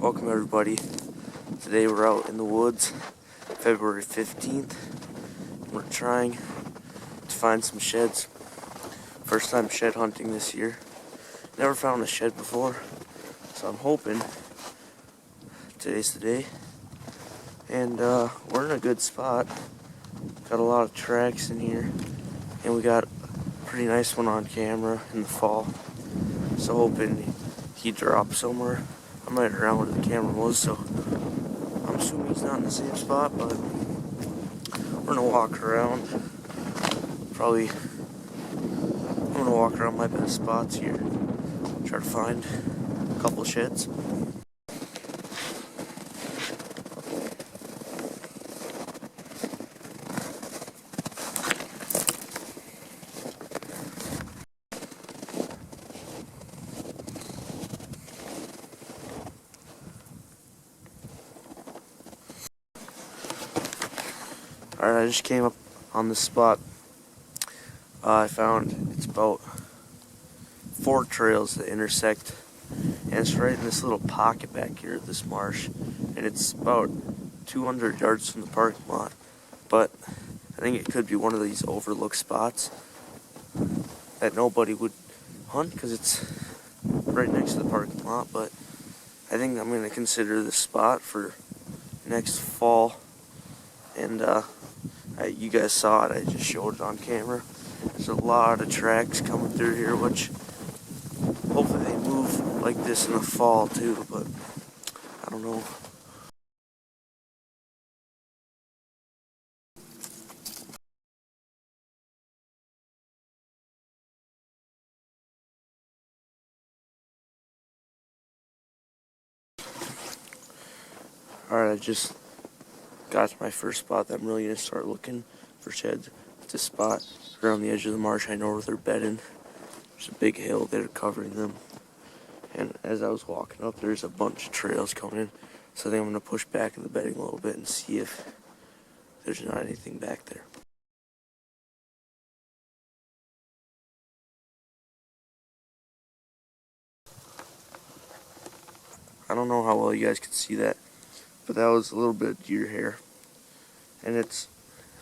Welcome everybody. Today we're out in the woods, February 15th. We're trying to find some sheds. First time shed hunting this year. Never found a shed before, so I'm hoping today's the day. And we're in a good spot. Got a lot of tracks in here, and we got a pretty nice one on camera in the fall. So hoping he dropped somewhere. I'm right around where the camera was, so I'm assuming he's not in the same spot, but we're gonna walk around. I'm gonna walk around my best spots here. Try to find a couple sheds. Alright, I just came up on this spot. I found it's about 4 trails that intersect, and it's right in this little pocket back here at this marsh, and it's about 200 yards from the parking lot. But I think it could be one of these overlooked spots that nobody would hunt because it's right next to the parking lot. But I think I'm going to consider this spot for next fall. And you guys saw it, I just showed it on camera. There's a lot of tracks coming through here, which hopefully they move like this in the fall too, but I don't know. Alright, I just got to my first spot that I'm really going to start looking for sheds. It's a spot around the edge of the marsh. I know where they're bedding. There's a big hill there covering them. And as I was walking up, there's a bunch of trails coming in. So I think I'm going to push back in the bedding a little bit and see if there's not anything back there. I don't know how well you guys could see that, but that was a little bit of deer hair. And it's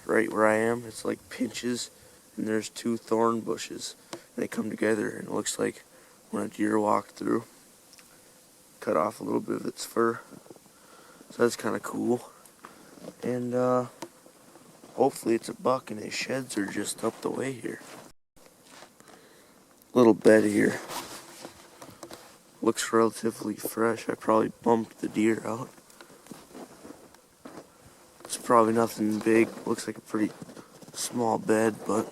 right where I am. It's like pinches, and there's 2 thorn bushes. And they come together, and it looks like when a deer walked through, cut off a little bit of its fur. So that's kind of cool. And hopefully it's a buck, and his sheds are just up the way here. Little bed here. Looks relatively fresh. I probably bumped the deer out. It's probably nothing big. Looks like a pretty small bed, but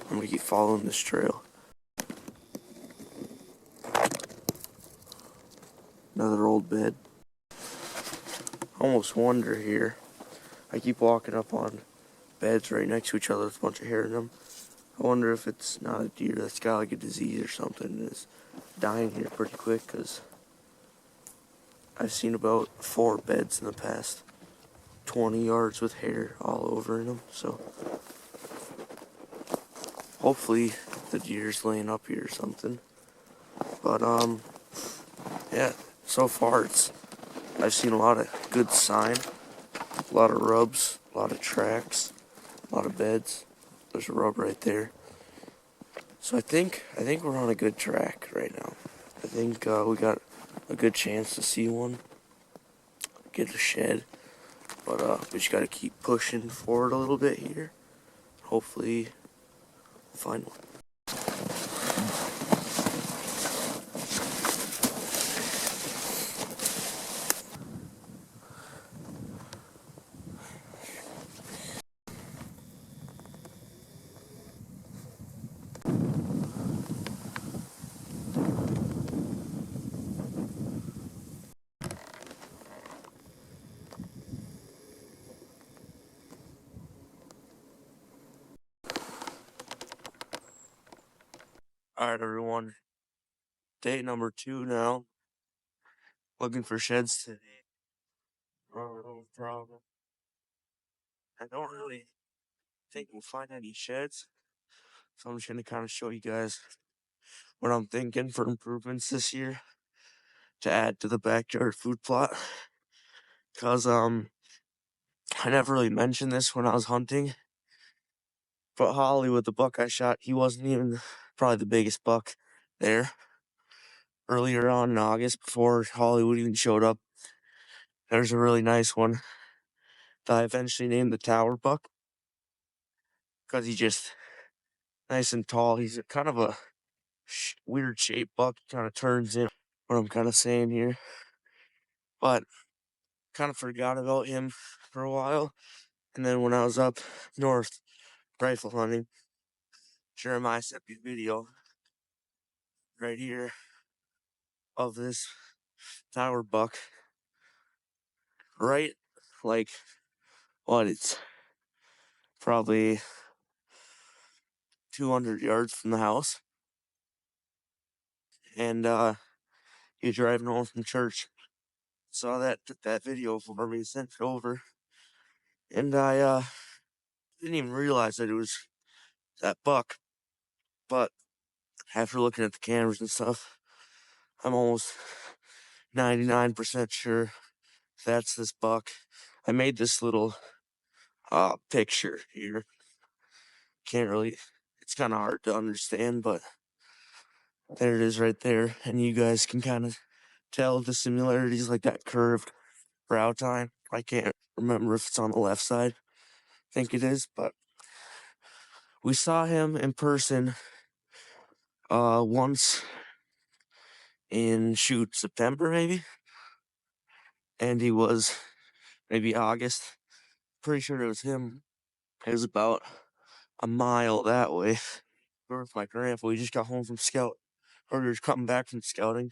I'm gonna keep following this trail. Another old bed. Almost wonder here. I keep walking up on beds right next to each other with a bunch of hair in them. I wonder if it's not a deer that's got like a disease or something and is dying here pretty quick, because I've seen about 4 beds in the past 20 yards with hair all over in them. So hopefully the deer's laying up here or something. But yeah, so far I've seen a lot of good sign, a lot of rubs, a lot of tracks, a lot of beds. There's a rub right there. So I think we're on a good track right now. I think we got a good chance to see one, get a shed, but we just gotta keep pushing forward a little bit here. Hopefully we'll find one. Alright everyone, day number 2 now. Looking for sheds today. No problem. I don't really think we'll find any sheds, so I'm just gonna kind of show you guys what I'm thinking for improvements this year. to add to the backyard food plot. Cause I never really mentioned this when I was hunting, but Hollywood, the buck I shot, he wasn't even probably the biggest buck there. Earlier on in August, before Hollywood even showed up, there's a really nice one that I eventually named the Tower Buck, because he's just nice and tall. He's a kind of a weird shaped buck. Kind of turns in what I'm kind of saying here, but kind of forgot about him for a while. And then when I was up north rifle hunting, Jeremiah sent me a video right here of this Tower Buck, right, like, what, it's probably 200 yards from the house. And he was driving home from church. Saw that, took that video for me, sent it over. And I didn't even realize that it was that buck. But after looking at the cameras and stuff, I'm almost 99% sure that's this buck. I made this little picture here. Can't really, it's kind of hard to understand, but there it is right there. And you guys can kind of tell the similarities, like that curved brow tine. I can't remember if it's on the left side. I think it is, but we saw him in person once in September maybe, and he was maybe August. Pretty sure it was him. It was about a mile that way. We were with my grandpa. We just got home from scout, or we were coming back from scouting.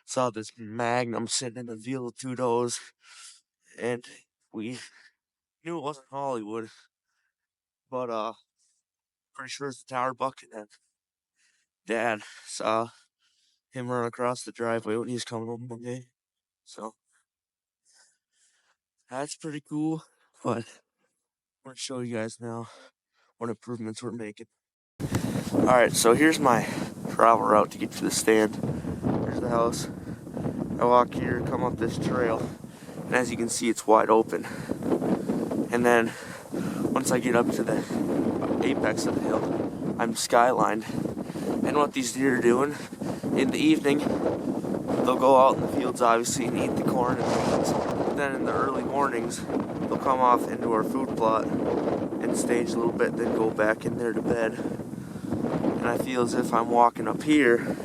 Saw this Magnum sitting in the field with 2 does, and we knew it wasn't Hollywood, but pretty sure it's the Tower Buck. And then Dad saw him run across the driveway when he was coming home one day. So that's pretty cool. But I'm gonna show you guys now what improvements we're making. Alright, so here's my travel route to get to the stand. Here's the house. I walk here, come up this trail, and as you can see, it's wide open. And then once I get up to the apex of the hill, I'm skylined. And what these deer are doing in the evening, they'll go out in the fields obviously and eat the corn and beans. Then in the early mornings, they'll come off into our food plot and stage a little bit, then go back in there to bed. And I feel as if I'm walking up here,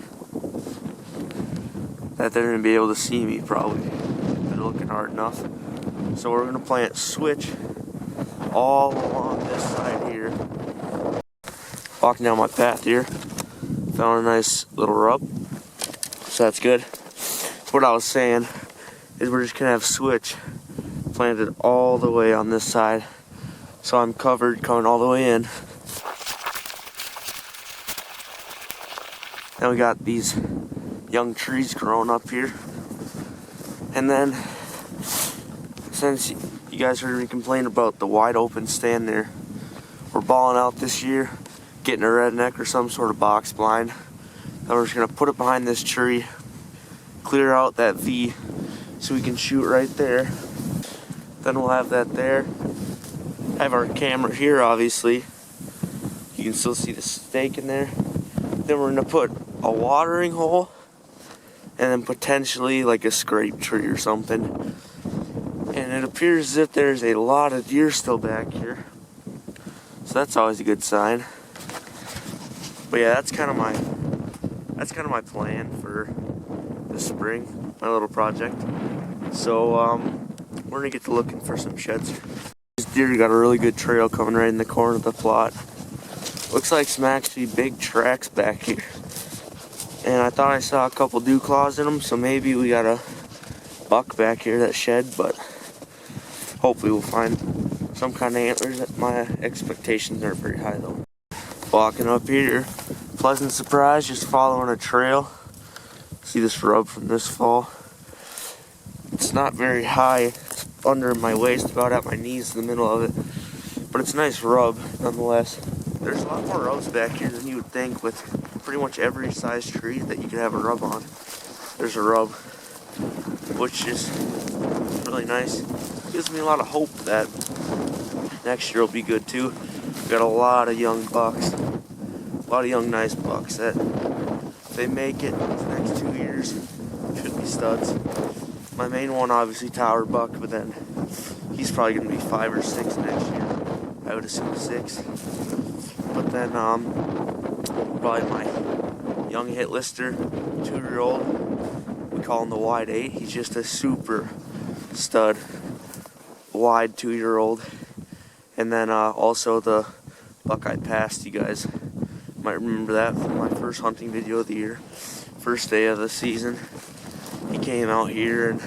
that they're going to be able to see me probably. They're looking hard enough. So we're going to plant switch all along this side here. Walking down my path here, found a nice little rub. So that's good. What I was saying is we're just going to have switch planted all the way on this side. So I'm covered coming all the way in. Now we got these young trees growing up here. And then, since you guys heard me complain about the wide open stand there, we're balling out this year, getting a redneck or some sort of box blind. Then we're just gonna put it behind this tree, clear out that V so we can shoot right there. Then we'll have that there. Have our camera here, obviously. You can still see the stake in there. Then we're gonna put a watering hole and then potentially like a scrape tree or something. And it appears as if there's a lot of deer still back here, so that's always a good sign. But yeah, that's kind of my plan for the spring, my little project. So we're gonna get to looking for some sheds. This deer got a really good trail coming right in the corner of the plot. Looks like some actually big tracks back here. And I thought I saw a couple dew claws in them, so maybe we got a buck back here that shed, but hopefully we'll find some kind of antlers. My expectations are pretty high though. Walking up here, pleasant surprise, just following a trail. See this rub from this fall. It's not very high, it's under my waist, about at my knees in the middle of it. But it's a nice rub nonetheless. There's a lot more rubs back here than you would think. With pretty much every size tree that you could have a rub on, there's a rub. which is really nice. Gives me a lot of hope that next year will be good too. We got a lot of young bucks, a lot of young nice bucks that if they make it the next 2 years should be studs. My main one obviously Tower Buck, but then he's probably gonna be 5 or 6 next year. I would assume 6. But then probably my young hit lister, 2-year-old. We call him the Wide 8. He's just a super stud, wide 2-year-old. And then also the buck I passed, you guys might remember that from my first hunting video of the year, first day of the season. He came out here and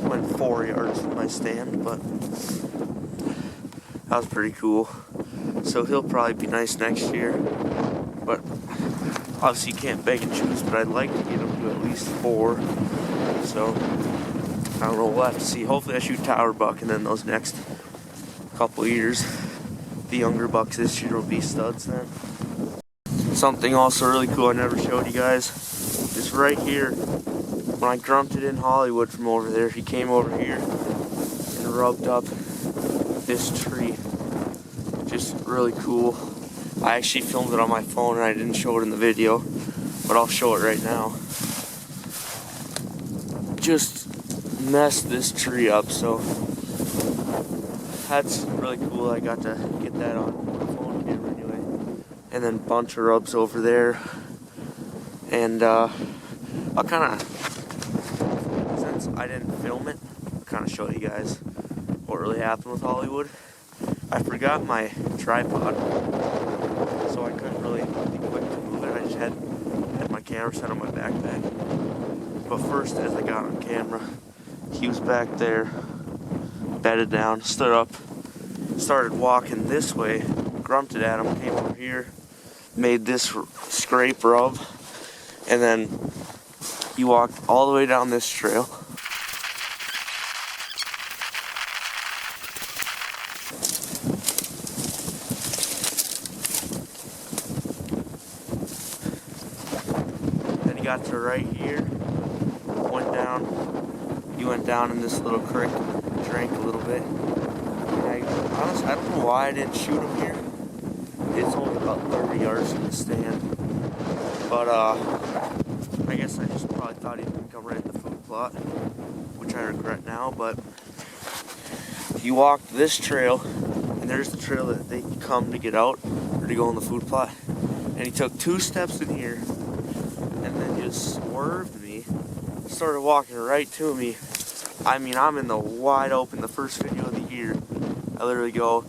went 4 yards from my stand, but that was pretty cool. So he'll probably be nice next year, but obviously you can't beg and choose, but I'd like to get him to at least 4. So I don't know, we'll have to see. Hopefully I shoot Tower Buck, and then those next couple years, the younger bucks this year will be studs then. Something also really cool I never showed you guys is right here. When I grunted in Hollywood from over there, he came over here and rubbed up this tree. Just really cool. I actually filmed it on my phone and I didn't show it in the video, but I'll show it right now. Just messed this tree up, so that's really cool. I got to get that on my phone camera anyway. And then bunch of rubs over there. And I'll kind of, since I didn't film it, I'll kind of show you guys what really happened with Hollywood. I forgot my tripod, so I couldn't really be quick to move it. I just had my camera set on my backpack. But first, as I got on camera, he was back there, bedded down, stood up, started walking this way, grunted at him, came over here, made this scrape rub, and then he walked all the way down this trail. Then he got to right here, went down. He went down in this little creek, drank a little bit. Honestly, I don't know why I didn't shoot him here. It's only about 30 yards from the stand. But I guess I just probably thought he would come right in the food plot, which I regret now. But he walked this trail, and there's the trail that they come to get out or to go in the food plot. And he took 2 steps in here, and then just swerved me, started walking right to me. I mean, I'm in the wide open, the first video of the year. I literally go,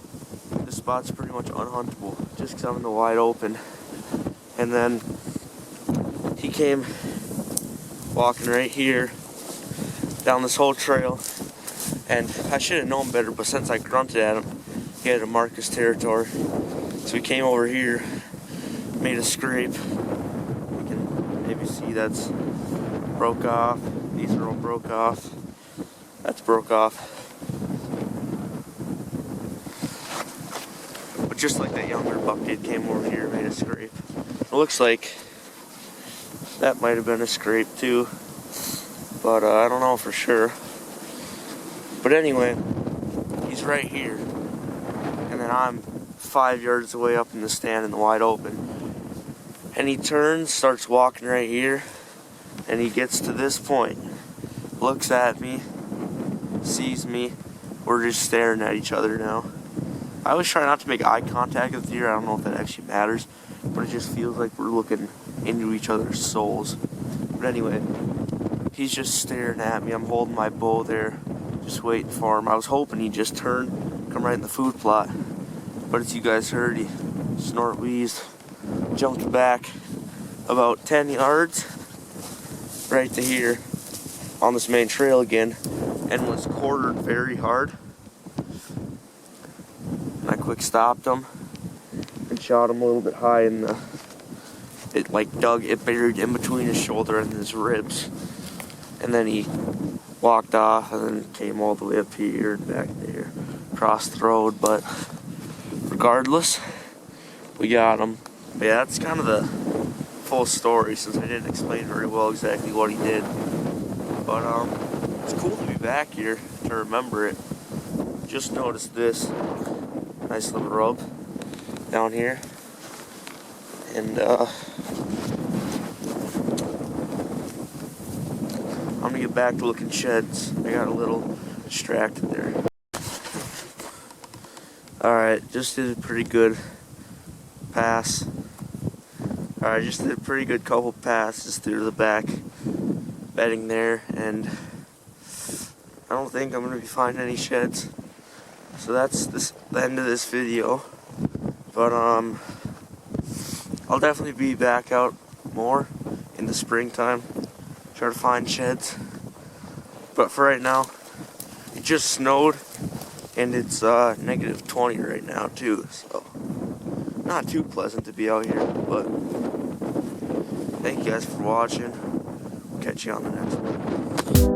this spot's pretty much unhuntable, just because I'm in the wide open. And then he came walking right here, down this whole trail. And I should have known better, but since I grunted at him, he had to mark his territory. So he came over here, made a scrape. You can maybe see that's broke off. These are all broke off. That's broke off. But just like that younger buck did, came over here and made a scrape. It looks like that might have been a scrape too, but I don't know for sure. But anyway, he's right here, and then I'm 5 yards away up in the stand in the wide open. And he turns, starts walking right here, and he gets to this point, looks at me, sees me. We're just staring at each other now. I always try not to make eye contact with deer. I don't know if that actually matters, but it just feels like we're looking into each other's souls. But anyway, he's just staring at me. I'm holding my bow there, just waiting for him. I was hoping he'd just turn, come right in the food plot, but as you guys heard, he snort wheezed, jumped back about 10 yards right to here on this main trail again, and was quartered very hard. And I quick stopped him and shot him a little bit high in the, it buried in between his shoulder and his ribs. And then he walked off and then came all the way up here and back there, across the road. But regardless, we got him. But yeah, that's kind of the full story, since I didn't explain very well exactly what he did. But It's cool to be back here to remember it. Just noticed this nice little rub down here, and I'm gonna get back to looking sheds. I got a little distracted there. Alright, just did a pretty good pass. Alright, just did a pretty good couple passes through the back bedding there, and I don't think I'm gonna be finding any sheds. So that's the end of this video. But I'll definitely be back out more in the springtime, try to find sheds. But for right now, it just snowed, and it's negative 20 right now too, so not too pleasant to be out here. But thank you guys for watching. We'll catch you on the next one.